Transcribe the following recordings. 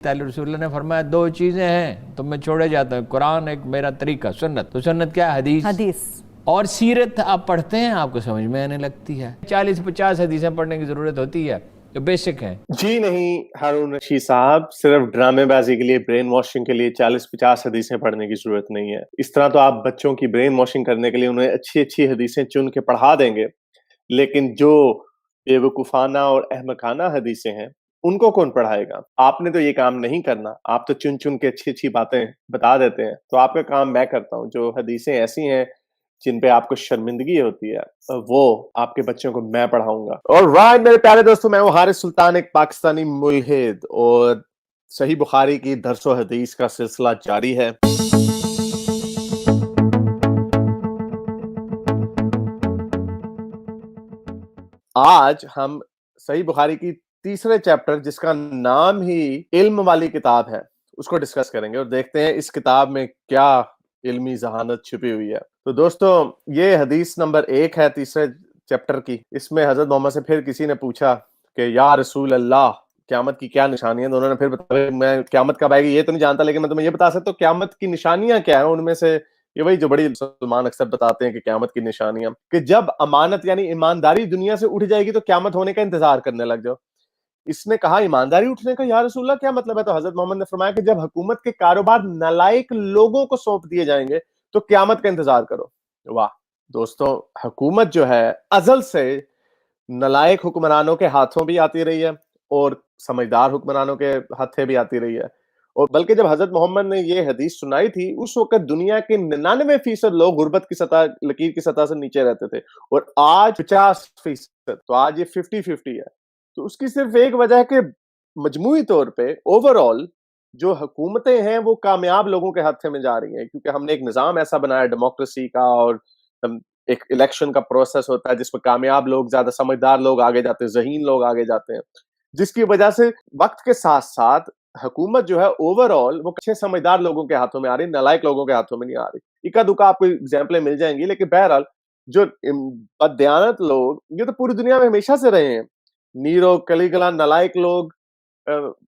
تعالی رسول اللہ نے فرمایا دو چیزیں ہیں تم میں چھوڑے جاتا ہوں، قرآن ایک میرا طریقہ، سنت۔ تو سنت کیا ہے؟ حدیث۔ اور سیرت آپ پڑھتے ہیں آپ کو سمجھ میں آنے لگتی ہے۔ 40-50 حدیثیں پڑھنے کی ضرورت ہوتی ہے جو بیسک ہیں۔ جی نہیں ہارون رشید صاحب، صرف ڈرامے بازی کے لیے، برین واشنگ کے لیے 40-50 حدیثیں پڑھنے کی ضرورت نہیں ہے۔ اس طرح تو آپ بچوں کی برین واشنگ کرنے کے لیے انہیں اچھی اچھی حدیثیں چن کے پڑھا دیں گے، لیکن جو بے وقوفانہ اور احمقانہ حدیثیں ہیں ان کو کون پڑھائے گا؟ آپ نے تو یہ کام نہیں کرنا، آپ تو چن چن کے اچھی اچھی باتیں بتا دیتے ہیں۔ تو آپ کا کام میں کرتا ہوں، جو حدیثیں ایسی ہیں جن پہ آپ کو شرمندگی ہوتی ہے وہ آپ کے بچوں کو میں پڑھاؤں گا۔ اور رائٹ میرے پیارے دوستوں، میں ہوں حارث سلطان، ایک پاکستانی ملحد، اور صحیح بخاری کی درس و حدیث کا سلسلہ جاری ہے۔ آج ہم صحیح بخاری کی تیسرے چیپٹر، جس کا نام ہی علم والی کتاب ہے، اس کو ڈسکس کریں گے اور دیکھتے ہیں اس کتاب میں کیا علمی ذہانت چھپی ہوئی ہے۔ تو دوستو، یہ حدیث نمبر 1 ہے تیسرے چیپٹر کی۔ اس میں حضرت محمد سے پھر کسی نے پوچھا کہ یا رسول اللہ، قیامت کی کیا نشانیاں؟ تو انہوں نے پھر بتایا میں قیامت کب آئے گی یہ تو نہیں جانتا، لیکن میں تمہیں یہ بتا سکتا ہوں قیامت کی نشانیاں کیا ہیں۔ ان میں سے یہ وہی جو بڑی مسلمان اکثر بتاتے ہیں کہ قیامت کی نشانیاں، کہ جب امانت یعنی ایمانداری دنیا سے اٹھ جائے گی تو قیامت ہونے کا انتظار کرنے لگ جاؤ۔ اس نے کہا ایمانداری اٹھنے کا یا رسول اللہ کیا مطلب ہے؟ تو حضرت محمد نے فرمایا کہ جب حکومت کے کاروبار نالائق لوگوں کو سونپ دیے جائیں گے تو قیامت کا انتظار کرو۔ واہ دوستوں، حکومت جو ہے ازل سے نالائق حکمرانوں کے ہاتھوں بھی آتی رہی ہے اور سمجھدار حکمرانوں کے ہاتھیں بھی آتی رہی ہے، اور بلکہ جب حضرت محمد نے یہ حدیث سنائی تھی اس وقت دنیا کے 99% لوگ غربت کی سطح، لکیر کی سطح سے نیچے رہتے تھے، اور آج 50%، تو آج یہ 50-50 ہے۔ تو اس کی صرف ایک وجہ ہے کہ مجموعی طور پہ اوور آل جو حکومتیں ہیں وہ کامیاب لوگوں کے ہاتھ میں جا رہی ہیں، کیونکہ ہم نے ایک نظام ایسا بنایا ڈیموکریسی کا، اور ایک الیکشن کا پروسیس ہوتا ہے جس میں کامیاب لوگ، زیادہ سمجھدار لوگ آگے جاتے ہیں، ذہین لوگ آگے جاتے ہیں، جس کی وجہ سے وقت کے ساتھ ساتھ حکومت جو ہے اوور آل وہ اچھے سمجھدار لوگوں کے ہاتھوں میں آ رہی، نالائق لوگوں کے ہاتھوں میں نہیں آ رہی۔ اکا دکا آپ کو ایگزامپلیں مل جائیں گی، لیکن بہرحال جو بددیانت لوگ یہ تو پوری دنیا میں ہمیشہ سے رہے ہیں، نیرو کلیگلا نالائق لوگ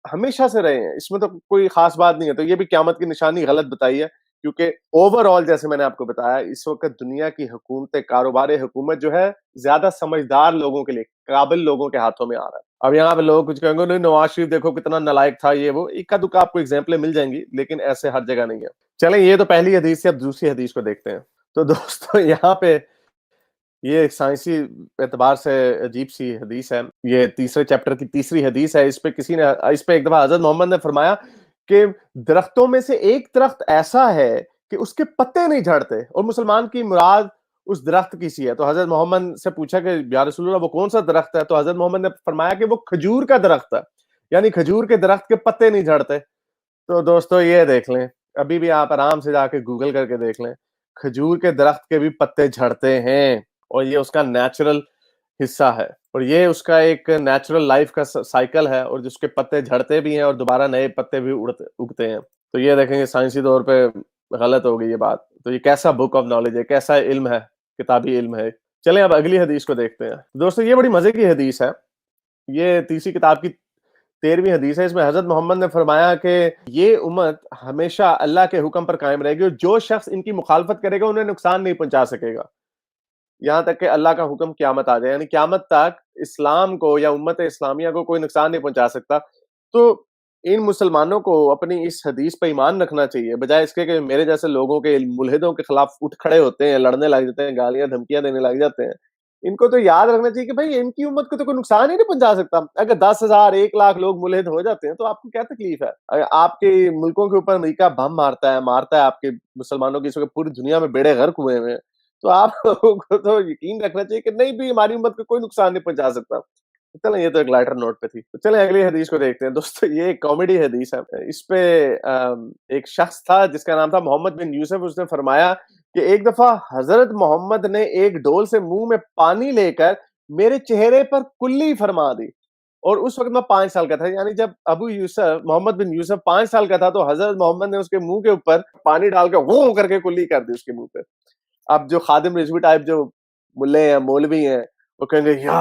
ہمیشہ سے رہے ہیں، اس میں تو کوئی خاص بات نہیں ہے۔ تو یہ بھی قیامت کی نشانی غلط بتائی ہے، کیونکہ اوور آل جیسے میں نے آپ کو بتایا اس وقت دنیا کی حکومتیں، کاروبار حکومت جو ہے زیادہ سمجھدار لوگوں کے لیے، قابل لوگوں کے ہاتھوں میں آ رہا ہے۔ اب یہاں پہ لوگ کچھ کہیں گے نہیں نواز شریف دیکھو کتنا نالائق تھا، یہ وہ، اکا دکا آپ کو ایگزامپلیں مل جائیں گی، لیکن ایسے ہر جگہ نہیں ہے۔ چلیں یہ تو پہلی حدیث ہے، اب دوسری حدیث کو دیکھتے ہیں۔ تو دوستو یہاں پہ یہ ایک سائنسی اعتبار سے عجیب سی حدیث ہے، یہ تیسرے چیپٹر کی تیسری حدیث ہے۔ اس پہ ایک دفعہ حضرت محمد نے فرمایا کہ درختوں میں سے ایک درخت ایسا ہے کہ اس کے پتے نہیں جھڑتے، اور مسلمان کی مراد اس درخت کی سی ہے۔ تو حضرت محمد سے پوچھا کہ یا رسول اللہ وہ کون سا درخت ہے؟ تو حضرت محمد نے فرمایا کہ وہ کھجور کا درخت ہے، یعنی کھجور کے درخت کے پتے نہیں جھڑتے۔ تو دوستو یہ دیکھ لیں، ابھی بھی آپ آرام سے جا کے گوگل کر کے دیکھ لیں، کھجور کے درخت کے بھی پتے جھڑتے ہیں، اور یہ اس کا نیچرل حصہ ہے، اور یہ اس کا ایک نیچرل لائف کا سائیکل ہے، اور جس کے پتے جھڑتے بھی ہیں اور دوبارہ نئے پتے بھی اگتے ہیں۔ تو یہ دیکھیں گے سائنسی طور پہ غلط ہو گئی یہ بات۔ تو یہ کیسا بک آف نالج ہے، کیسا علم ہے، کتابی علم ہے۔ چلیں اب اگلی حدیث کو دیکھتے ہیں۔ دوستو یہ بڑی مزے کی حدیث ہے، یہ تیسری کتاب کی 13ویں حدیث ہے۔ اس میں حضرت محمد نے فرمایا کہ یہ امت ہمیشہ اللہ کے حکم پر قائم رہے گی، اور جو شخص ان کی مخالفت کرے گا انہیں نقصان نہیں پہنچا سکے گا، یہاں تک کہ اللہ کا حکم قیامت آ جائے، یعنی قیامت تک اسلام کو یا امت اسلامیہ کو کوئی نقصان نہیں پہنچا سکتا۔ تو ان مسلمانوں کو اپنی اس حدیث پہ ایمان رکھنا چاہیے، بجائے اس کے کہ میرے جیسے لوگوں کے ملحدوں کے خلاف اٹھ کھڑے ہوتے ہیں، لڑنے لگ جاتے ہیں، گالیاں دھمکیاں دینے لگ جاتے ہیں۔ ان کو تو یاد رکھنا چاہیے کہ بھائی ان کی امت کو تو کوئی نقصان ہی نہیں پہنچا سکتا۔ اگر 10,000 1,00,000 لوگ ملحد ہو جاتے ہیں تو آپ کو کیا تکلیف ہے؟ اگر آپ کے ملکوں کے اوپر امریکہ بم مارتا ہے آپ کے مسلمانوں کی، اس وقت پوری دنیا میں بیڑے غرق ہوئے ہیں، تو آپ لوگوں کو تو یقین رکھنا چاہیے کہ نہیں بھی ہماری امت کو کوئی نقصان نہیں پہنچا سکتا۔ چلیں یہ تو ایک لائٹر نوٹ پہ تھی، تو چلیں اگلی حدیث کو دیکھتے ہیں۔ دوستو یہ ایک کامیڈی حدیث ہے۔ اس پہ ایک شخص تھا جس کا نام تھا محمد بن یوسف، اس نے فرمایا کہ ایک دفعہ حضرت محمد نے ایک ڈول سے منہ میں پانی لے کر میرے چہرے پر کلی فرما دی، اور اس وقت میں 5 سال کا تھا۔ یعنی جب محمد بن یوسف 5 سال کا تھا تو حضرت محمد نے اس کے منہ کے اوپر پانی ڈال کے وہ کر کے کلی کر دی اس کے منہ پہ۔ اب جو خادم رضوی ٹائپ جو ملے ہیں، مولوی ہیں، وہ کہیں گے یا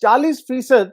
40%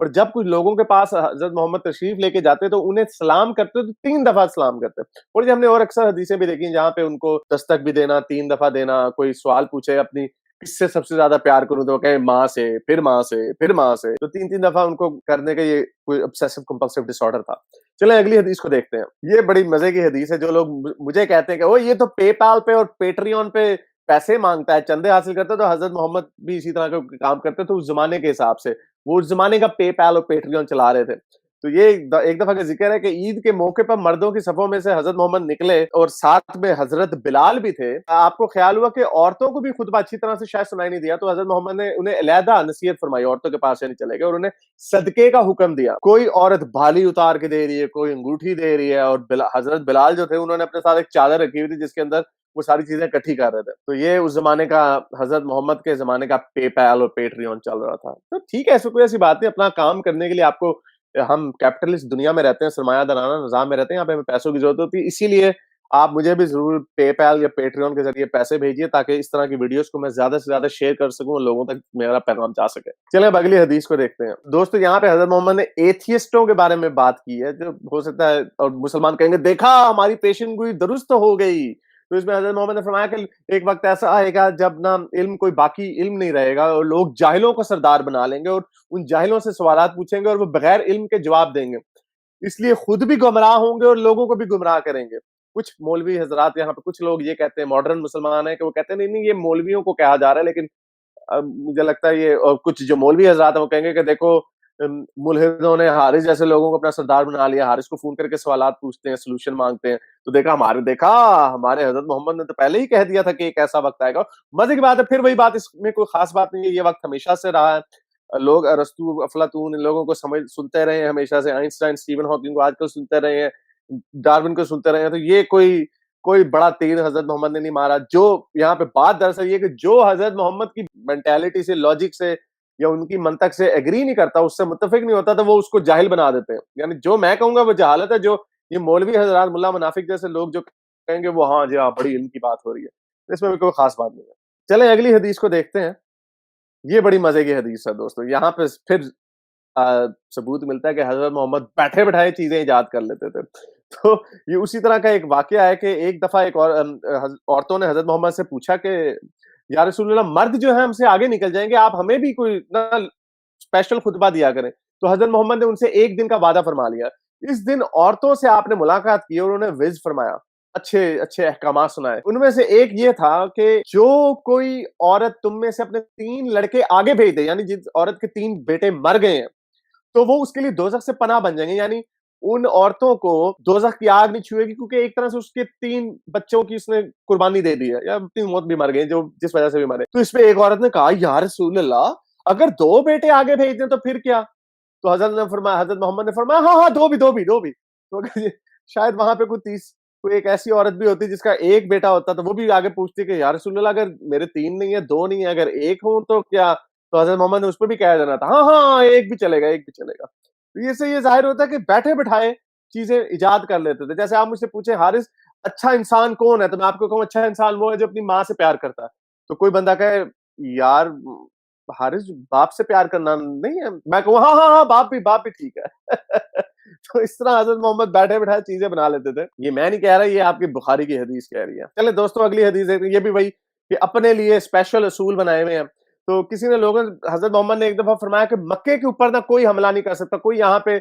اور جب کچھ لوگوں کے پاس حضرت محمد تشریف لے کے جاتے تو انہیں سلام کرتے تو 3 دفعہ سلام کرتے. اور یہ ہم نے اور اکثر حدیثیں بھی دیکھی جہاں پہ ان کو دستک بھی دینا، 3 دفعہ دینا. کوئی سوال پوچھے اپنی کس سے سب سے زیادہ پیار کروں تو کہیں ماں سے، پھر ماں سے، پھر ماں سے. تو 3 دفعہ ان کو کرنے کا یہ کوئی obsessive compulsive disorder تھا. چلیں اگلی حدیث کو دیکھتے ہیں. یہ بڑی مزے کی حدیث ہے. جو لوگ مجھے کہتے ہیں کہ وہ یہ تو پے پال پہ اور پیٹریون پہ پیسے مانگتا ہے، چندے حاصل کرتا ہے، تو حضرت محمد بھی اسی طرح کا کام کرتے تو اس زمانے کے حساب سے وہ اس زمانے کا پے پال اور پیٹریون چلا رہے تھے. تو یہ ایک دفعہ کا ذکر ہے کہ عید کے موقع پر مردوں کی صفوں میں سے حضرت محمد نکلے اور ساتھ میں حضرت بلال بھی تھے. آپ کو خیال ہوا کہ عورتوں کو بھی خطبہ اچھی طرح سے شاید سنائی نہیں دیا، تو حضرت محمد نے انہیں علیحدہ نصیحت فرمائی، عورتوں کے پاس سے نہیں چلے گئے، اور انہیں صدقے کا حکم دیا. کوئی عورت بالی اتار کے دے رہی ہے، کوئی انگوٹھی دے رہی ہے، اور حضرت بلال جو تھے انہوں نے اپنے ساتھ ایک چادر رکھی ہوئی تھی جس کے اندر وہ ساری چیزیں اکٹھی کر رہے تھے. تو یہ اس زمانے کا حضرت محمد کے زمانے کا پے پال اور پیٹریون چل رہا تھا. تو ٹھیک ہے، ایسا کوئی ایسی بات نہیں. اپنا کام کرنے کے لیے آپ کو، ہم کیپٹلسٹ دنیا میں رہتے ہیں، سرمایہ دارانہ نظام میں رہتے ہیں، یہاں پہ ہمیں پیسوں کی ضرورت ہوتی ہے. اسی لیے آپ مجھے بھی ضرور پے پال یا پیٹریون کے ذریعے پیسے بھیجیے تاکہ اس طرح کی ویڈیوز کو میں زیادہ سے زیادہ شیئر کر سکوں اور لوگوں تک میرا پیغام جا سکے. چلیں اب اگلی حدیث کو دیکھتے ہیں. دوستو یہاں پہ حضرت محمد نے ایتھیسٹوں کے بارے میں بات کی ہے، جو ہو سکتا ہے اور مسلمان کہیں گے دیکھا ہماری پیشن گوئی درست ہو گئی. تو اس میں حضرت محمد نے فرمایا کہ ایک وقت ایسا آئے گا جب نا علم کوئی باقی علم نہیں رہے گا اور لوگ جاہلوں کو سردار بنا لیں گے اور ان جاہلوں سے سوالات پوچھیں گے اور وہ بغیر علم کے جواب دیں گے. اس لیے خود بھی گمراہ ہوں گے اور لوگوں کو بھی گمراہ کریں گے. کچھ مولوی حضرات یہاں پہ، کچھ لوگ یہ کہتے ہیں، ماڈرن مسلمان ہیں، کہ وہ کہتے ہیں نہیں یہ مولویوں کو کہا جا رہا ہے، لیکن مجھے لگتا ہے یہ، اور کچھ جو مولوی حضرات ہیں وہ کہیں گے کہ دیکھو ملحدوں نے حارث جیسے لوگوں کو اپنا سردار بنا لیا، حارث کو فون کر کے سوالات پوچھتے ہیں، سولوشن مانگتے ہیں. تو دیکھا ہمارے حضرت محمد نے تو پہلے ہی کہہ دیا تھا کہ ایک ایسا وقت آئے گا. مزے کی بات ہے، پھر وہی بات، اس میں کوئی خاص بات نہیں ہے، یہ وقت ہمیشہ سے رہا ہے. لوگ ارسطو، افلاطون، ان لوگوں کو سنتے رہے ہیں ہمیشہ سے. آئنسٹائن، اسٹیون ہاکنگ کو آج کل سنتے رہے ہیں، ڈارون کو سنتے رہے ہیں. تو یہ کوئی بڑا تیر حضرت محمد نے نہیں مارا. جو یہاں پہ بات دراصل یہ کہ جو حضرت محمد کی مینٹیلٹی سے، لاجک سے یا ان کی منطق سے ایگری نہیں کرتا، اس سے متفق نہیں ہوتا، تو وہ اس کو جاہل بنا دیتے ہیں. یعنی جو میں کہوں گا وہ جہالت ہے. جو یہ مولوی حضرات، ملا منافق جیسے لوگ جو کہیں گے وہ ہاں جی ہاں بڑی علم کی بات ہو رہی ہے، اس میں بھی کوئی خاص بات نہیں ہے. چلیں اگلی حدیث کو دیکھتے ہیں. یہ بڑی مزے کی حدیث ہے دوستو. یہاں پہ پھر ثبوت ملتا ہے کہ حضرت محمد بیٹھے بٹھائے چیزیں ایجاد کر لیتے تھے. تو یہ اسی طرح کا ایک واقعہ ہے کہ ایک دفعہ ایک عورتوں نے حضرت محمد سے پوچھا کہ یا رسول اللہ، مرد جو ہے ہم سے آگے نکل جائیں گے، آپ ہمیں بھی کوئی اسپیشل خطبہ دیا کریں. تو حضرت محمد نے ان سے ایک دن کا وعدہ فرما لیا. اس دن عورتوں سے آپ نے ملاقات کی اور انہیں وعظ فرمایا، اچھے احکامات سنائے. ان میں سے ایک یہ تھا کہ جو کوئی عورت تم میں سے اپنے 3 لڑکے آگے بھیج دے، یعنی جس عورت کے 3 بیٹے مر گئے ہیں، تو وہ اس کے لیے دوزخ سے پناہ بن جائیں گے. یعنی ان عورتوں کو دوزخ کی آگ نہیں چھوئے گی، کیونکہ ایک طرح سے اس کے 3 بچوں کی اس نے قربانی دے دی ہے، یا اپنی موت بھی مر گئی جو جس وجہ سے بھی مرے. تو اس پہ ایک عورت نے کہا یا رسول اللہ، اگر 2 بیٹے آگے بھیج دیں تو پھر کیا؟ تو حضرت محمد نے فرمایا ہاں دو بھی. تو شاید وہاں پہ کوئی ایک ایسی عورت بھی ہوتی جس کا ایک بیٹا ہوتا تو وہ بھی آگے پوچھتی کہ یا رسول اللہ، اگر میرے 3 نہیں ہے، 2 نہیں ہے، اگر 1 ہوں تو کیا؟ تو حضرت محمد نے اس پہ بھی کہہ دینا تھا ہاں ایک بھی چلے گا. تو یہ ظاہر ہوتا ہے کہ بیٹھے بٹھائے چیزیں ایجاد کر لیتے تھے. جیسے آپ مجھ سے پوچھیں حارث اچھا انسان کون ہے، تو میں آپ کو کہوں اچھا انسان وہ ہے جو اپنی ماں سے پیار کرتا ہے. تو کوئی بندہ کہے یار حارث باپ سے پیار کرنا نہیں ہے، میں کہوں ہاں باپ بھی ٹھیک ہے. تو اس طرح حضرت محمد بیٹھے بٹھائے چیزیں بنا لیتے تھے. یہ میں نہیں کہہ رہا، یہ آپ کی بخاری کی حدیث کہہ رہی ہے. چلے دوستوں اگلی حدیث دیکھتے ہیں. یہ بھی وہی کہ اپنے لیے اسپیشل اصول بنائے ہوئے ہیں. تو کسی نے حضرت محمد نے ایک دفعہ فرمایا کہ مکے کے اوپر نہ کوئی حملہ نہیں کر سکتا، کوئی یہاں پہ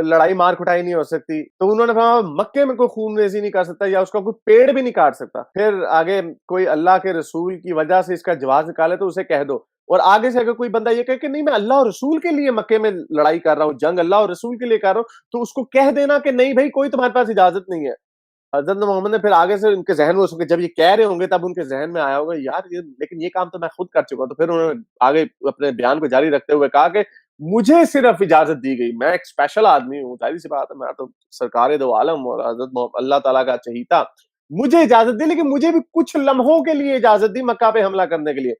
لڑائی مار کٹائی نہیں ہو سکتی. تو انہوں نے فرمایا مکے میں کوئی خون ریزی نہیں کر سکتا یا اس کا کوئی پیڑ بھی نہیں کاٹ سکتا. پھر آگے کوئی اللہ کے رسول کی وجہ سے اس کا جواز نکالے تو اسے کہہ دو. اور آگے سے اگر کوئی بندہ یہ کہے کہ نہیں میں اللہ اور رسول کے لیے مکے میں لڑائی کر رہا ہوں، جنگ اللہ اور رسول کے لیے کر رہا ہوں، تو اس کو کہہ دینا کہ نہیں بھائی کوئی تمہارے پاس اجازت نہیں ہے. حضرت محمد نے پھر آگے سے ان کے ذہن میں، جب یہ کہہ رہے ہوں گے تب ان کے ذہن میں آیا ہوگا یار لیکن یہ کام تو میں خود کر چکا ہوں. تو پھر انہوں نے آگے اپنے بیان کو جاری رکھتے ہوئے کہا کہ مجھے صرف اجازت دی گئی، میں ایک اسپیشل آدمی ہوں، ظاہر سی بات ہے میں تو سرکار دو عالم اور حضرت اللہ تعالیٰ کا چہیتا، مجھے اجازت دی، لیکن مجھے بھی کچھ لمحوں کے لیے اجازت دی مکہ پہ حملہ کرنے کے لیے،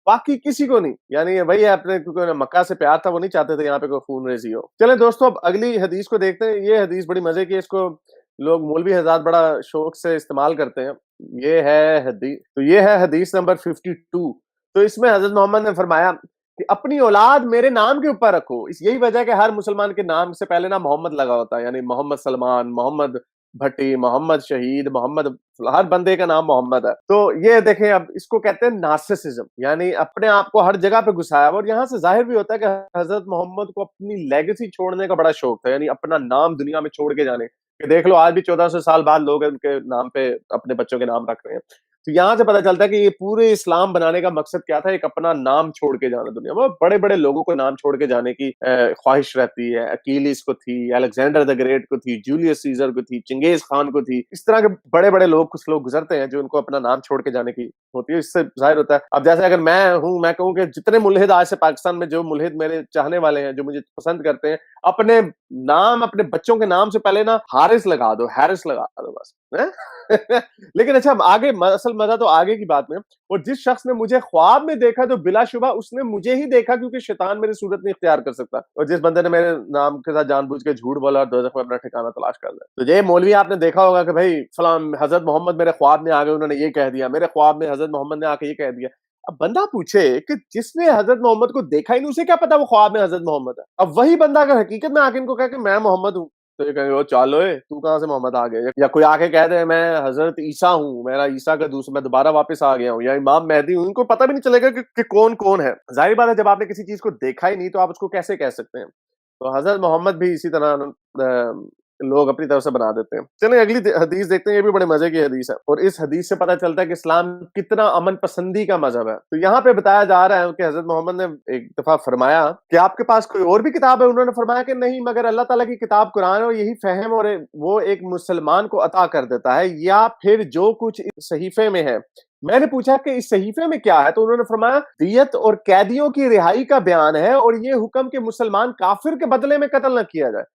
باقی کسی کو نہیں. یعنی وہی اپنے کیونکہ مکہ سے پیار تھا، وہ نہیں چاہتے تھے یہاں پہ کوئی خون ریزی ہو. چلیں دوستو اب اگلی حدیث کو دیکھتے ہیں. یہ حدیث بڑی مزے کی ہے، اس کو لوگ مولوی حضرات بڑا شوق سے استعمال کرتے ہیں. یہ ہے حدیث نمبر 52. تو اس میں حضرت محمد نے فرمایا کہ اپنی اولاد میرے نام کے اوپر رکھو. یہی وجہ ہے کہ ہر مسلمان کے نام سے پہلے نا محمد لگا ہوتا ہے, یعنی محمد سلمان, محمد بھٹی, محمد شہید, محمد, ہر بندے کا نام محمد ہے. تو یہ دیکھیں, اب اس کو کہتے ہیں نارسسزم, یعنی اپنے آپ کو ہر جگہ پہ گھسایا ہوا. اور یہاں سے ظاہر بھی ہوتا ہے کہ حضرت محمد کو اپنی لیگیسی چھوڑنے کا بڑا شوق تھا, یعنی اپنا نام دنیا میں چھوڑ کے جانے. کہ دیکھ لو آج بھی 1400 سال بعد لوگ ان کے نام پہ اپنے بچوں کے نام رکھ رہے ہیں. تو یہاں سے پتہ چلتا ہے کہ یہ پورے اسلام بنانے کا مقصد کیا تھا, ایک اپنا نام چھوڑ کے جانا دنیا میں. بڑے بڑے لوگوں کو نام چھوڑ کے جانے کی خواہش رہتی ہے. اکیلیس کو تھی, الیگزینڈر دی گریٹ کو تھی, جولیس سیزر کو تھی, چنگیز خان کو تھی. اس طرح کے بڑے بڑے لوگ, کچھ لوگ گزرتے ہیں جو ان کو اپنا نام چھوڑ کے جانے کی ہوتی ہے. اس سے ظاہر ہوتا ہے, اب جیسے اگر میں ہوں, میں کہوں کہ جتنے ملحد آج سے پاکستان میں, جو ملحد میرے چاہنے والے ہیں, جو مجھے پسند کرتے ہیں, اپنے نام اپنے بچوں کے نام سے پہلے نا حارث لگا دو, ہیرس لگا دو بس. لیکن اچھا, آگے اصل مزہ تو آگے کی بات میں. اور جس شخص نے مجھے خواب میں دیکھا تو بلا شبہ اس نے مجھے ہی دیکھا, کیونکہ شیطان میری صورت نہیں اختیار کر سکتا. اور جس بندے نے میرے نام کے ساتھ جان بوجھ کے جھوٹ بولا اور دوزخ میں اپنا ٹھکانہ تلاش کر لیا. تو یہ مولوی آپ نے دیکھا ہوگا کہ بھائی فلاں حضرت محمد میرے خواب میں آ گئے, انہوں نے یہ کہہ دیا, میرے خواب میں حضرت محمد نے آ کے یہ کہہ دیا. اب بندہ پوچھے کہ جس نے حضرت محمد کو دیکھا ہی نہیں, اسے کیا پتا وہ خواب میں حضرت محمد ہے. اب وہی بندہ اگر حقیقت میں آ کے ان کو کہے کہ میں محمد ہوں, تو یہ کہیں گے چالو تو کہاں سے محمد آ گئے. یا کوئی آ کے کہہ دے میں حضرت عیسیٰ ہوں, میرا عیسیٰ کا دوسرا, میں دوبارہ واپس آ گیا ہوں, یا امام مہدی ہوں, ان کو پتہ بھی نہیں چلے گا کہ کون کون ہے. ظاہر بات ہے جب آپ نے کسی چیز کو دیکھا ہی نہیں تو آپ اس کو کیسے کہہ سکتے ہیں. تو حضرت محمد بھی اسی طرح لوگ اپنی طرف سے بنا دیتے ہیں. چلیں اگلی حدیث دیکھتے ہیں, یہ بھی بڑے مزے کی حدیث ہے, اور اس حدیث سے پتہ چلتا ہے کہ اسلام کتنا امن پسندی کا مذہب ہے. تو یہاں پہ بتایا جا رہا ہے کہ حضرت محمد نے ایک دفعہ فرمایا کہ آپ کے پاس کوئی اور بھی کتاب ہے. انہوں نے فرمایا کہ نہیں, مگر اللہ تعالیٰ کی کتاب قرآن ہے, اور یہی فہم اور وہ ایک مسلمان کو عطا کر دیتا ہے, یا پھر جو کچھ اس صحیفے میں ہے. میں نے پوچھا کہ اس صحیفے میں کیا ہے, تو انہوں نے فرمایا دیت اور قیدیوں کی رہائی کا بیان ہے, اور یہ حکم کہ مسلمان کافر کے بدلے میں قتل نہ کیا جائے.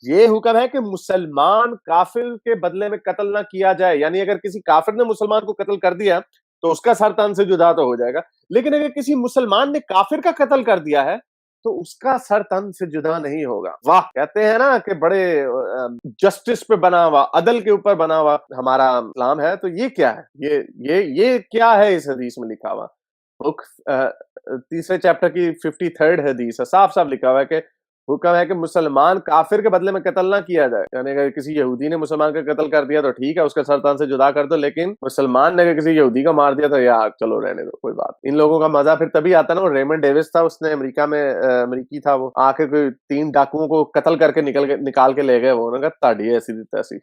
یہ حکم ہے کہ مسلمان کافر کے بدلے میں قتل نہ کیا جائے, یعنی اگر کسی کافر نے مسلمان کو قتل کر دیا تو اس کا سر تن سے جدا تو ہو جائے گا, لیکن اگر کسی مسلمان نے کافر کا قتل کر دیا ہے تو اس کا سر تن سے جدا نہیں ہوگا. واہ, کہتے ہیں نا کہ بڑے جسٹس پہ بنا ہوا, عدل کے اوپر بنا ہوا ہمارا اسلام ہے. تو یہ کیا ہے, یہ کیا ہے اس حدیث میں لکھا ہوا. بک تیسرے چیپٹر کی 53 حدیث ہے, صاف صاف لکھا ہوا ہے کہ حکم ہے کہ مسلمان کافر کے بدلے میں قتل نہ کیا جائے. یعنی اگر کسی یہودی نے مسلمان کا قتل کر دیا تو ٹھیک ہے, اس کا سر تن سے جدا کر دو, لیکن مسلمان نے اگر کسی یہودی کا مار دیا تو یار چلو رہنے دو, کوئی بات. ان لوگوں کا مزہ پھر تبھی آتا نا. ریمنڈ ڈیوس تھا, اس نے امریکہ میں, امریکی تھا وہ, آ کے کوئی 3 ڈاکوؤں کو قتل کر کے نکال کے لے گئے. وہ انہوں نے کہا تاڑی ایسی تیسی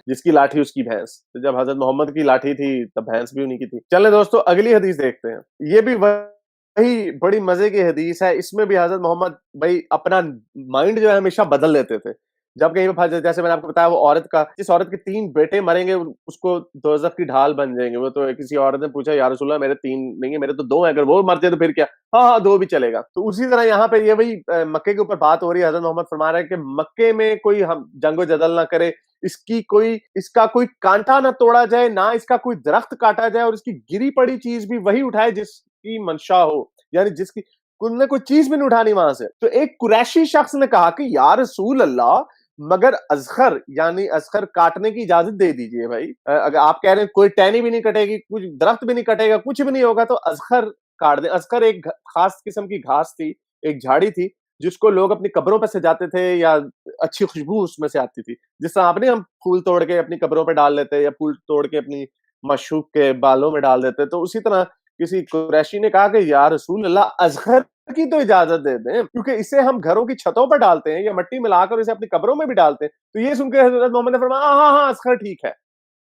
جس کی لاٹھی اس کی بھینس. تو جب حضرت محمد کی لاٹھی تھی تب بھینس بھی انہی کی تھی. چلیں دوستو اگلی حدیث دیکھتے ہیں. یہ بھی وہی بڑی مزے کی حدیث ہے. اس میں بھی حضرت محمد بھائی اپنا مائنڈ جو ہے ہمیشہ بدل لیتے تھے. جب کہیں پہ جیسے میں نے آپ کو بتایا, وہ عورت کا, جس عورت کے 3 بیٹے مریں گے اس کو دوزخ کی ڈھال بن جائیں گے. وہ تو کسی عورت نے پوچھا یا رسول اللہ میرے 3 نہیں ہیں, میرے تو 2 ہیں, اگر وہ مر جائے تو پھر کیا؟ ہاں 2 بھی چلے گا. تو اسی طرح یہاں پہ یہ وہی مکے کے اوپر بات ہو رہی ہے. حضرت محمد فرما رہے ہیں کہ مکے میں کوئی جنگ و جدل نہ کرے, اس کا کوئی کانٹا نہ توڑا جائے, نہ اس کا کوئی درخت کاٹا جائے, اور اس کی گری پڑی چیز بھی وہی اٹھائے جس کی منشا ہو, یعنی جس کی انہوں نے کوئی چیز بھی نہیں اٹھانی وہاں سے. تو ایک قریشی شخص نے کہا کہ یا رسول اللہ, مگر اذخر, یعنی اذخر کاٹنے کی اجازت دے دیجئے بھائی. اگر آپ کہہ رہے ہیں کوئی ٹہنی بھی نہیں کٹے گی, کچھ درخت بھی نہیں کٹے گا, کچھ بھی نہیں ہوگا, تو اذخر کاٹ دیں. اذخر ایک خاص قسم کی گھاس تھی, ایک جھاڑی تھی, جس کو لوگ اپنی قبروں پہ سجاتے تھے, یا اچھی خوشبو اس میں سے آتی تھی. جس طرح آپ نے ہم پھول توڑ کے اپنی قبروں پہ ڈال لیتے, یا پھول توڑ کے اپنی معشوق کے بالوں میں ڈال دیتے, تو اسی طرح کسی قریشی نے کہا کہ یا رسول اللہ اذخر کی تو اجازت دے دیں, کیونکہ اسے ہم گھروں کی چھتوں پر ڈالتے ہیں, یا مٹی ملا کر اسے اپنی قبروں میں بھی ڈالتے ہیں. تو یہ سن کے حضرت محمد نے فرمایا ہاں اذخر ٹھیک ہے,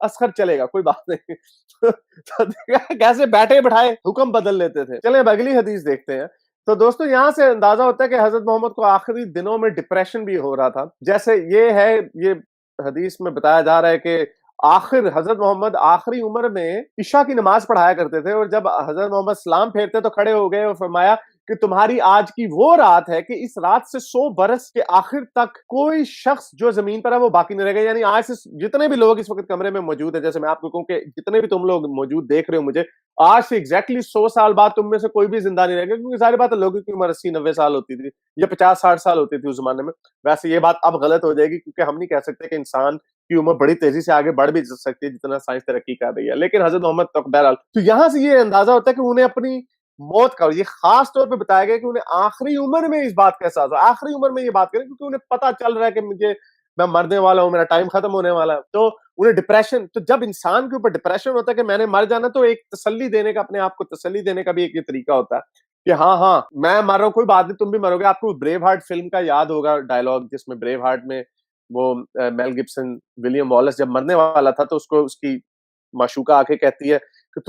اذخر چلے گا, کوئی بات نہیں. کیسے بیٹھے بٹھائے حکم بدل لیتے تھے. چلیں اب اگلی حدیث دیکھتے ہیں. تو دوستو یہاں سے اندازہ ہوتا ہے کہ حضرت محمد کو آخری دنوں میں ڈپریشن بھی ہو رہا تھا. جیسے یہ حدیث میں بتایا جا رہا ہے کہ حضرت محمد آخری عمر میں عشاء کی نماز پڑھایا کرتے تھے, اور جب حضرت محمد سلام پھیرتے تو کھڑے ہو گئے اور فرمایا کہ تمہاری آج کی وہ رات ہے کہ اس رات سے 100 برس کے آخر تک کوئی شخص جو زمین پر ہے وہ باقی نہیں رہے گا. یعنی آج سے جتنے بھی لوگ اس وقت کمرے میں موجود ہیں, جیسے میں آپ کو کہوں کہ جتنے بھی تم لوگ موجود دیکھ رہے ہو مجھے, آج سے ایگزیکٹلی 100 سال بعد تم میں سے کوئی بھی زندہ نہیں رہے گا, کیونکہ ظاہر بات ہے لوگوں کی عمر 80-90 سال ہوتی تھی, یا 50-60 سال ہوتی تھی اس زمانے میں. ویسے یہ بات اب غلط ہو جائے گی, کیونکہ ہم نہیں کہہ سکتے کہ انسان کی عمر بڑی تیزی سے آگے بڑھ بھی سکتی ہے جتنا سائنس ترقی کر رہی ہے, لیکن حضرت محمد تک بہرحال. تو یہاں سے یہ اندازہ ہوتا ہے کہ انہیں اپنی موت کا. یہ خاص طور پہ بتایا گیا کہ انہیں آخری عمر میں اس بات کا احساس ہو, آخری عمر میں یہ بات کریں, کیونکہ انہیں پتا چل رہا ہے کہ میں مرنے والا ہوں, میرا ٹائم ختم ہونے والا ہے. تو انہیں ڈپریشن, تو جب انسان کے اوپر ڈپریشن ہوتا ہے کہ میں نے مر جانا, تو ایک تسلی دینے کا, اپنے آپ کو تسلی دینے کا بھی ایک یہ طریقہ ہوتا ہے کہ ہاں میں مر رہا ہوں, کوئی بات نہیں, تم بھی مرو گے. آپ کو بریو ہارٹ فلم کا یاد ہوگا ڈائلگ, جس میں بریو ہارٹ میں وہ میل گبسن ولیم والیس جب مرنے والا تھا تو اس کو اس کی معشوقہ آ کے کہتی ہے کہ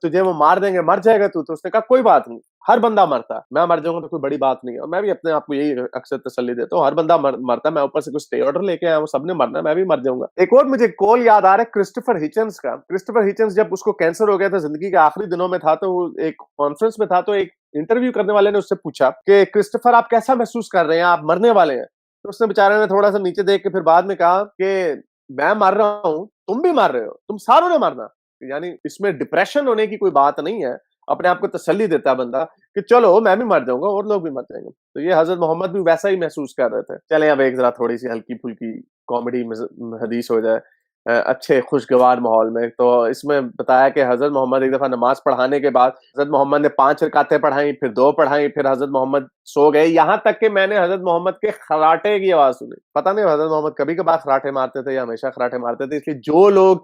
تجھے وہ مار دیں گے, مر جائے گا تو اس نے کہا کوئی بات نہیں, ہر بندہ مرتا ہے, میں مر جاؤں گا تو کوئی بڑی بات نہیں ہے. اور میں بھی اپنے آپ کو یہی اکثر تسلی دیتا ہوں, ہر بندہ مرتا ہے, میں اوپر سے کچھ اسٹے آرڈر لے کے آیا ہوں, سب نے مرنا ہے, میں بھی مر جاؤں گا. ایک اور مجھے کال یاد آ رہا ہے کرسٹوفر ہچنس کا. کرسٹوفر ہچنس جب اس کو کینسر ہو گیا تھا, زندگی کے آخری دنوں میں تھا, تو وہ ایک کانفرنس میں تھا, تو ایک انٹرویو کرنے والے نے اس سے پوچھا کہ کرسٹوفر آپ کیسا محسوس کر رہے ہیں, آپ مرنے والے ہیں. تو اس نے بیچارے نے تھوڑا سا نیچے دیکھ کے پھر بعد میں کہا کہ میں مر رہا ہوں, تم بھی مر رہے ہو, تم ساروں نے مرنا. یعنی اس میں ڈپریشن ہونے کی کوئی بات نہیں ہے, اپنے آپ کو تسلی دیتا ہے بندہ کہ چلو میں بھی مر جاؤں گا اور لوگ بھی مر جائیں گے. تو یہ حضرت محمد بھی ویسا ہی محسوس کر رہے تھے. چلیں اب ایک ذرا تھوڑی سی ہلکی پھلکی کامیڈی حدیث ہو جائے اچھے خوشگوار ماحول میں. تو اس میں بتایا کہ حضرت محمد ایک دفعہ نماز پڑھانے کے بعد حضرت محمد نے 5 رکعتیں پڑھائیں, پھر 2 پڑھائیں, پھر حضرت محمد سو گئے, یہاں تک کہ میں نے حضرت محمد کے خراٹے کی آواز سنی. پتہ نہیں حضرت محمد کبھی کبھار خراٹے مارتے تھے یا ہمیشہ خراٹے مارتے تھے, اس لیے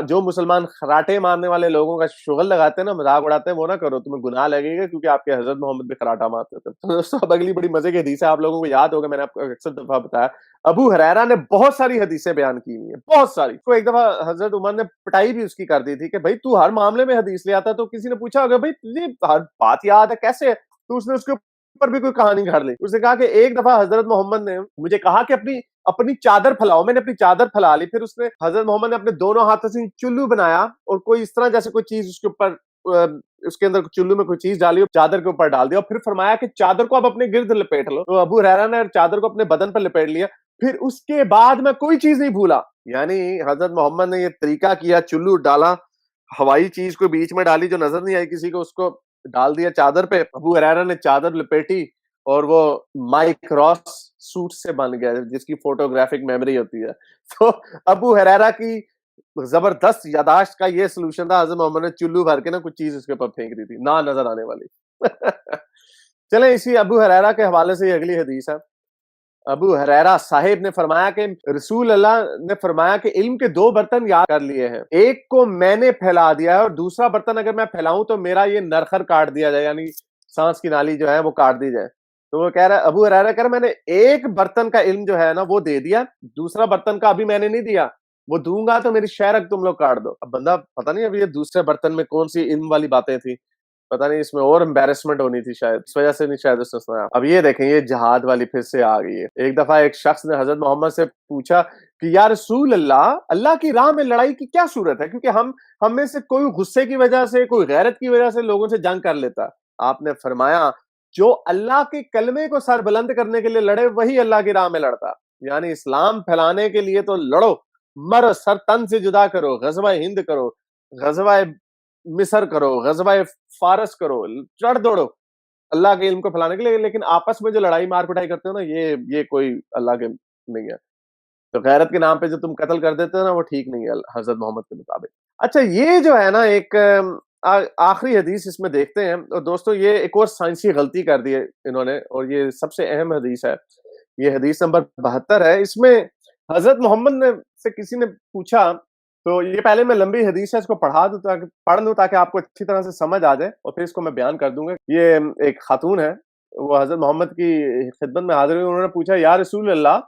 جو مسلمان خراٹے مارنے والے لوگوں کا شغل لگاتے ہیں نا, مذاق اڑاتے ہیں, وہ نہ کرو, تمہیں گناہ لگے گا, کیونکہ آپ کے حضرت محمد بھی خراٹا مارتے تھے. دوستوں اب اگلی بڑی مزے کی حدیث ہے, آپ لوگوں کو یاد ہوگا, میں نے آپ کو اکثر دفعہ بتایا, ابو ہریرہ نے بہت ساری حدیثیں بیان کی ہوئی ہیں, بہت ساری. تو ایک دفعہ حضرت عمر نے پٹائی بھی اس کی کر دی تھی کہ بھائی تو ہر معاملے میں حدیث لے آتا. تو کسی نے پوچھا ہوگا بھائی تجھے ہر بات یاد ہے کیسے, تو اس نے اس کے اوپر بھی کوئی کہانی گھڑ لی. اس نے کہا کہ ایک دفعہ حضرت محمد نے مجھے کہا کہ اپنی چادر پھیلاؤ, میں نے اپنی چادر پھیلا لی. پھر حضرت محمد نے اپنے دونوں ہاتھوں سے چلو بنایا اور کوئی اس طرح جیسے کوئی چیز اس کے اوپر, اس کے اندر چلو میں کوئی چیز ڈالی, چادر کے اوپر ڈال دیا, اور پھر فرمایا کہ چادر کو اب اپنے گرد لپیٹ لو. تو ابو ہریرہ نے چادر کو اپنے بدن پر لپیٹ لیا. پھر اس کے بعد میں کوئی چیز نہیں بھولا. یعنی حضرت محمد نے یہ طریقہ کیا, چلو ڈالا, ہوائی چیز کو بیچ میں ڈالی جو نظر نہیں آئی کسی کو, اس کو ڈال دیا چادر پہ. ابو ہریرہ نے چادر لپیٹی اور وہ مائک راس سوٹ سے بن گیا, جس کی فوٹوگرافک میموری ہوتی ہے. تو ابو ہریرہ کی زبردست یاداشت کا یہ سلوشن تھا, حضرت محمد نے چلو بھر کے نا کچھ چیز اس کے اوپر پھینک دی تھی, نہ نظر آنے والی. چلیں اسی ابو ہریرہ کے حوالے سے یہ اگلی حدیث ہے. ابو ہریرہ صاحب نے فرمایا کہ رسول اللہ نے فرمایا کہ علم کے 2 برتن یاد کر لیے ہیں, ایک کو میں نے پھیلا دیا ہے, اور دوسرا برتن اگر میں پھیلاؤں تو میرا یہ نرخر کاٹ دیا جائے, یعنی سانس کی نالی جو ہے وہ کاٹ دی جائے. تو وہ کہہ رہا ہے, ابو ہریرہ کہہ رہا, میں نے ایک برتن کا علم جو ہے نا وہ دے دیا, دوسرا برتن کا ابھی میں نے نہیں دیا, وہ دوں گا تو میری شہرک تم لوگ کاٹ دو. اب بندہ پتہ نہیں اب یہ دوسرے برتن میں کون سی علم والی باتیں تھی, پتہ نہیں اس میں اور امبیرسمنٹ ہونی تھی شاید, اس وجہ سے نہیں شاید اس نے سنایا. اب یہ دیکھیں, یہ جہاد والی پھر سے آ گئی ہے. ایک دفعہ ایک شخص نے حضرت محمد سے پوچھا کہ یا رسول اللہ, اللہ کی راہ میں لڑائی کی کیا صورت ہے, کیونکہ ہم میں سے کوئی غصے کی وجہ سے, کوئی غیرت کی وجہ سے لوگوں سے جنگ کر لیتا. آپ نے فرمایا جو اللہ کے کلمے کو سر بلند کرنے کے لیے لڑے وہی اللہ کی راہ میں لڑتا. یعنی اسلام پھیلانے کے لیے تو لڑو, مرو, سر تن سے جدا کرو, غزوہ ہند کرو, غزوہ مصر کرو, غزوہ فارس کرو, چڑھ دوڑو اللہ کے علم کو پھیلانے کے لیے. لیکن آپس میں جو لڑائی مار پٹائی کرتے ہو نا, یہ کوئی اللہ کے نہیں ہے. تو غیرت کے نام پہ جو تم قتل کر دیتے ہو نا, وہ ٹھیک نہیں ہے حضرت محمد کے مطابق. اچھا, یہ جو ہے نا ایک آخری حدیث اس میں دیکھتے ہیں. اور دوستو یہ ایک اور سائنسی غلطی کر دی ہے انہوں نے, اور یہ سب سے اہم حدیث ہے, یہ حدیث نمبر 72 ہے. اس میں حضرت محمد سے کسی نے پوچھا, تو یہ پہلے میں لمبی حدیث ہے, اس کو پڑھ لوں تاکہ آپ کو اچھی طرح سے سمجھ آ جائے, اور پھر اس کو میں بیان کر دوں گا. یہ ایک خاتون ہے, وہ حضرت محمد کی خدمت میں حاضر ہوئی. انہوں نے پوچھا, یا رسول اللہ,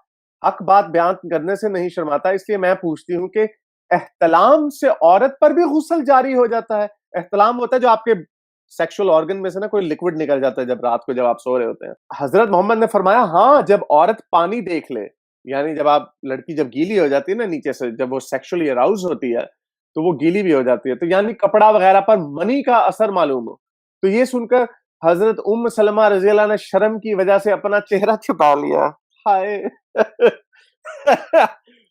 حق بات بیان کرنے سے نہیں شرماتا, اس لیے میں پوچھتی ہوں کہ احتلام سے عورت پر بھی غسل جاری ہو جاتا ہے؟ احتلام ہوتا ہے جو آپ کے سیکشل آرگن میں سے نا کوئی لکوڈ نکل جاتا ہے جب رات کو جب آپ سو رہے ہوتے ہیں. حضرت محمد نے فرمایا, ہاں, جب عورت پانی دیکھ لے, یعنی جب لڑکی جب گیلی ہو جاتی ہے نا نیچے سے, جب وہ سیکشلی اراؤز ہوتی ہے تو وہ گیلی بھی ہو جاتی ہے, تو یعنی کپڑا وغیرہ پر منی کا اثر معلوم ہو. تو یہ سن کر حضرت ام سلمہ رضی اللہ عنہ شرم کی وجہ سے اپنا چہرہ چھپا لیا, ہائے,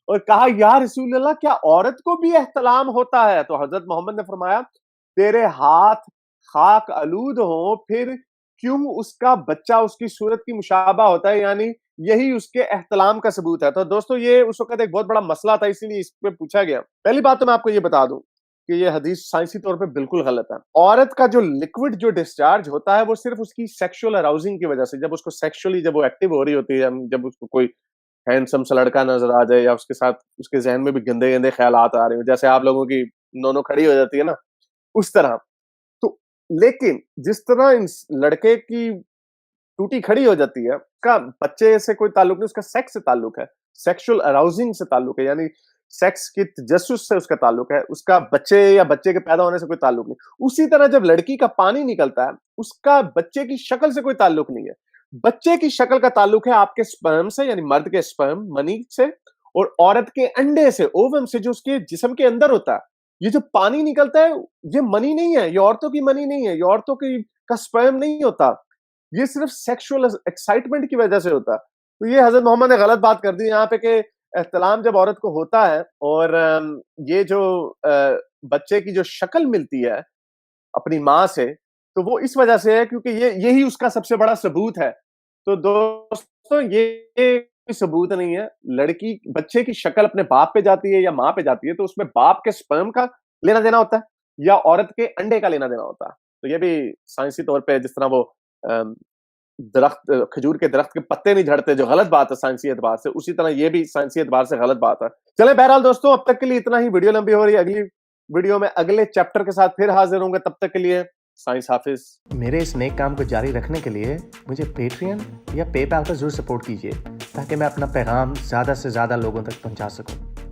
اور کہا, یا رسول اللہ, کیا عورت کو بھی احتلام ہوتا ہے؟ تو حضرت محمد نے فرمایا, تیرے ہاتھ خاک آلود ہوں, پھر کیوں اس کا بچہ اس کی صورت کی مشابہ ہوتا ہے, یعنی یہی اس کے احتلام کا ثبوت ہے. تو دوستو یہ اس وقت ایک بہت بڑا مسئلہ تھا, اسی لیے اس پہ پوچھا گیا. پہلی بات تو میں آپ کو یہ بتا دوں کہ یہ حدیث سائنسی طور پہ بالکل غلط ہے. عورت کا جو لکوڈ جو ڈسچارج ہوتا ہے وہ صرف اس کی سیکشول اراؤزنگ کی وجہ سے, جب اس کو سیکشولی جب وہ ایکٹیو ہو رہی ہوتی ہے, جب اس کو کوئی ہینڈسم سا لڑکا نظر آ جائے یا اس کے ساتھ اس کے ذہن میں بھی گندے گندے خیالات آ رہے ہوں, جیسے آپ لوگوں کی نونو کھڑی ہو جاتی ہے نا, اس طرح. تو لیکن جس طرح اس لڑکے کی ٹوٹی کھڑی ہو جاتی ہے, اس کا بچے سے کوئی تعلق نہیں, اس کا سیکس سے تعلق ہے, سیکشل اراؤزنگ سے تعلق ہے, یعنی سیکس کی تجسس سے اس کا تعلق ہے, اس کا بچے یا بچے کے پیدا ہونے سے کوئی تعلق نہیں. اسی طرح جب لڑکی کا پانی نکلتا ہے, اس کا بچے کی شکل سے کوئی تعلق نہیں ہے. بچے کی شکل کا تعلق ہے آپ کے سپرم سے, یعنی مرد کے سپرم منی سے, اور عورت کے انڈے سے, اووم سے, جو اس کے جسم کے اندر ہوتا ہے. یہ جو پانی نکلتا ہے یہ منی نہیں ہے, یہ عورتوں کی منی نہیں ہے, یہ عورتوں کی کا سپرم نہیں ہوتا, یہ صرف سیکشول ایکسائٹمنٹ کی وجہ سے ہوتا. تو یہ حضرت محمد نے غلط بات کر دی یہاں پہ کہ احتلام جب عورت کو ہوتا ہے اور یہ جو بچے کی جو شکل ملتی ہے اپنی ماں سے, تو وہ اس وجہ سے ہے کیونکہ یہی اس کا سب سے بڑا ثبوت ہے. تو دوستو یہ ثبوت نہیں ہے. لڑکی بچے کی شکل اپنے باپ پہ جاتی ہے یا ماں پہ جاتی ہے تو اس میں باپ کے سپرم کا لینا دینا ہوتا ہے یا عورت کے انڈے کا لینا دینا ہوتا ہے. تو یہ بھی سائنسی طور پہ, جس طرح وہ درخت کھجور کے درخت کے پتے نہیں جھڑتے, جو غلط بات ہے سائنسی اعتبار سے, اسی طرح یہ بھی سائنسی اعتبار سے غلط بات ہے. چلیں بہرحال دوستوں, اب تک کے لیے اتنا ہی. ویڈیو لمبی ہو رہی ہے, اگلی ویڈیو میں اگلے چیپٹر کے ساتھ پھر حاضر ہوں گا. تب تک کے لیے سائنس حافظ. میرے اس نیک کام کو جاری رکھنے کے لیے مجھے پیٹرین یا پے پال پر ضرور سپورٹ کیجیے تاکہ میں اپنا پیغام زیادہ سے زیادہ لوگوں تک پہنچا سکوں.